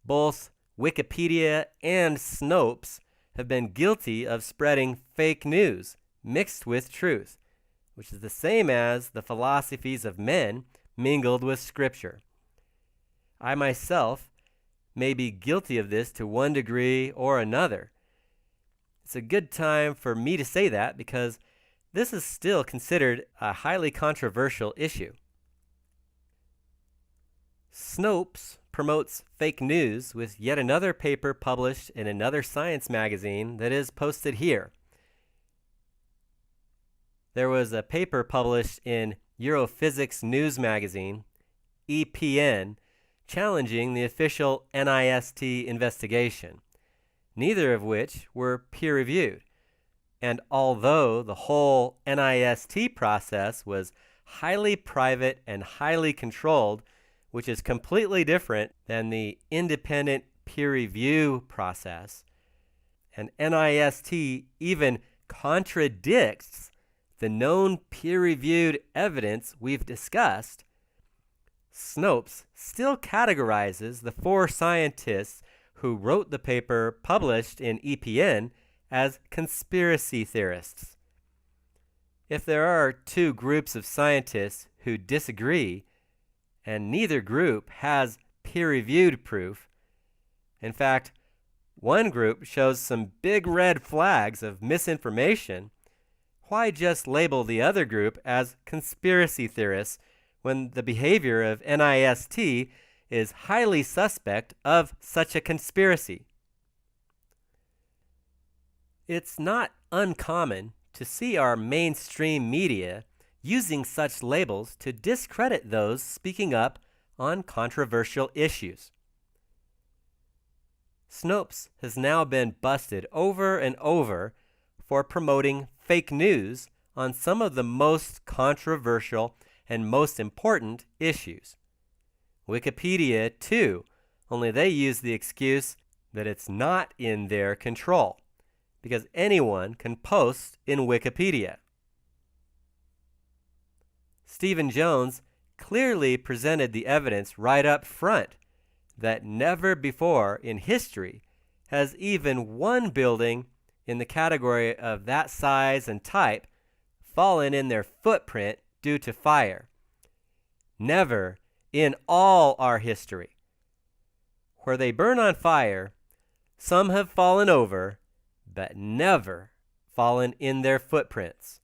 Both Wikipedia and Snopes have been guilty of spreading fake news mixed with truth, which is the same as the philosophies of men mingled with Scripture. I myself may be guilty of this to one degree or another. It's a good time for me to say that because this is still considered a highly controversial issue. Snopes promotes fake news with yet another paper published in another science magazine that is posted here. There was a paper published in Europhysics News magazine, EPN, challenging the official NIST investigation, neither of which were peer-reviewed. And although the whole NIST process was highly private and highly controlled, which is completely different than the independent peer review process, and NIST even contradicts the known peer-reviewed evidence we've discussed, Snopes still categorizes the 4 scientists who wrote the paper published in EPN as conspiracy theorists. If there are 2 groups of scientists who disagree, and neither group has peer-reviewed proof, in fact, one group shows some big red flags of misinformation, why just label the other group as conspiracy theorists when the behavior of NIST is highly suspect of such a conspiracy? It's not uncommon to see our mainstream media using such labels to discredit those speaking up on controversial issues. Snopes has now been busted over and over for promoting fake news on some of the most controversial and most important issues. Wikipedia, too, only they use the excuse that it's not in their control, because anyone can post in Wikipedia. Stephen Jones clearly presented the evidence right up front that never before in history has even one building in the category of that size and type fallen in their footprint due to fire. Never in all our history. Where they burn on fire, some have fallen over, but never fallen in their footprints.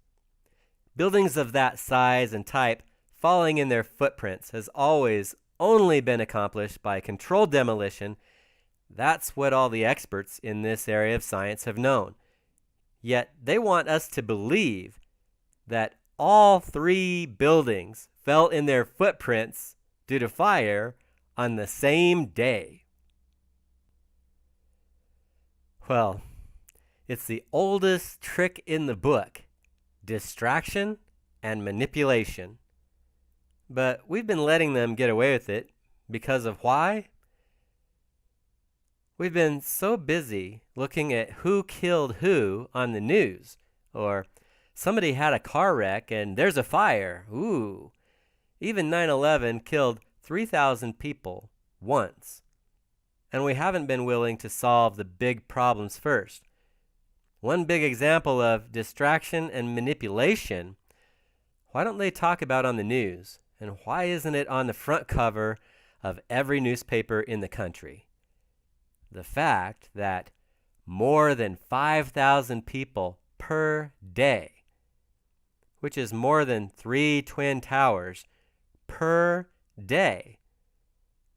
Buildings of that size and type falling in their footprints has always only been accomplished by controlled demolition. That's what all the experts in this area of science have known. Yet they want us to believe that all 3 buildings fell in their footprints due to fire on the same day. Well, it's the oldest trick in the book, distraction and manipulation. But we've been letting them get away with it because of why? We've been so busy looking at who killed who on the news, or somebody had a car wreck and there's a fire. Ooh. Even 9/11 killed 3,000 people once. And we haven't been willing to solve the big problems first. One big example of distraction and manipulation, why don't they talk about on the news? And why isn't it on the front cover of every newspaper in the country? The fact that more than 5,000 people per day, which is more than 3 Twin Towers per day,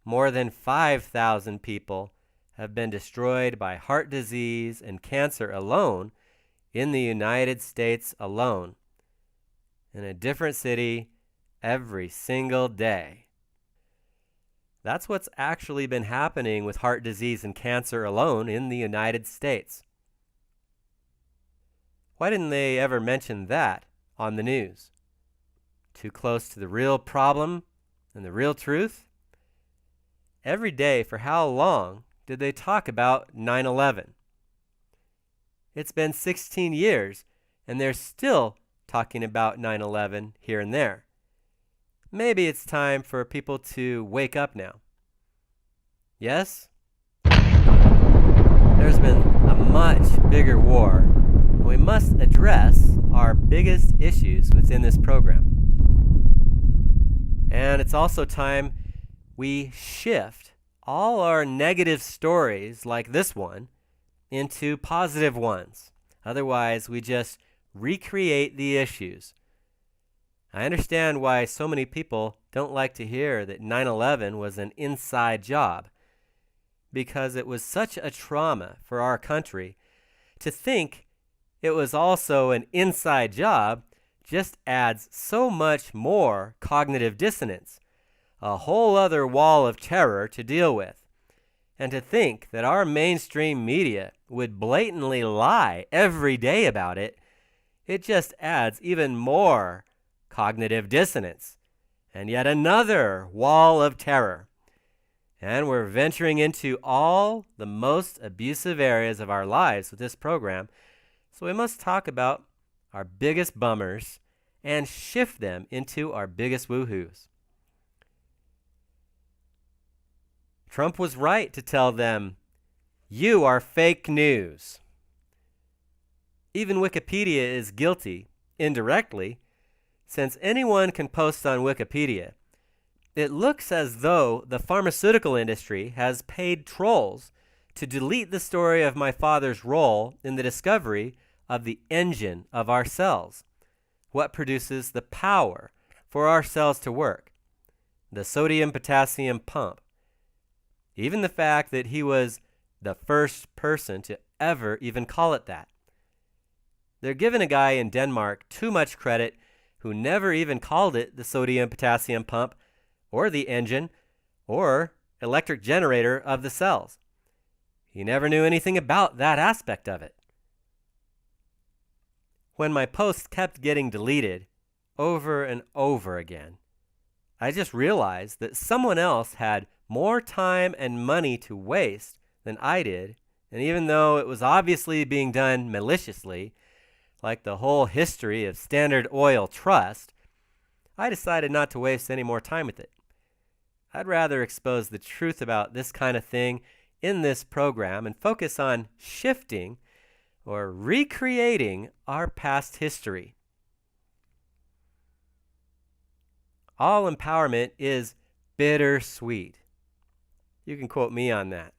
more than 5,000 people have been destroyed by heart disease and cancer alone in the United States alone, in a different city every single day. That's what's actually been happening with heart disease and cancer alone in the United States. Why didn't they ever mention that on the news? Too close to the real problem and the real truth? Every day for how long did they talk about 9/11? It's been 16 years and they're still talking about 9/11 here and there. Maybe it's time for people to wake up now. Yes, even a much bigger war, and we must address our biggest issues within this program. And it's also time we shift all our negative stories like this one into positive ones. Otherwise, we just recreate the issues. I understand why so many people don't like to hear that 9/11 was an inside job, because it was such a trauma for our country. To think it was also an inside job just adds so much more cognitive dissonance, a whole other wall of terror to deal with. And to think that our mainstream media would blatantly lie every day about it, it just adds even more cognitive dissonance and yet another wall of terror. And we're venturing into all the most abusive areas of our lives with this program, so we must talk about our biggest bummers and shift them into our biggest woohoos. Trump was right to tell them, "You are fake news." Even Wikipedia is guilty, indirectly, since anyone can post on Wikipedia. It looks as though the pharmaceutical industry has paid trolls to delete the story of my father's role in the discovery of the engine of our cells, what produces the power for our cells to work, the sodium-potassium pump. Even the fact that he was the first person to ever even call it that. They're giving a guy in Denmark too much credit who never even called it the sodium-potassium pump or the engine or electric generator of the cells. He never knew anything about that aspect of it. When my posts kept getting deleted over and over again, I just realized that someone else had more time and money to waste than I did, and even though it was obviously being done maliciously, like the whole history of Standard Oil Trust, I decided not to waste any more time with it. I'd rather expose the truth about this kind of thing in this program and focus on shifting or recreating our past history. All empowerment is bittersweet. You can quote me on that.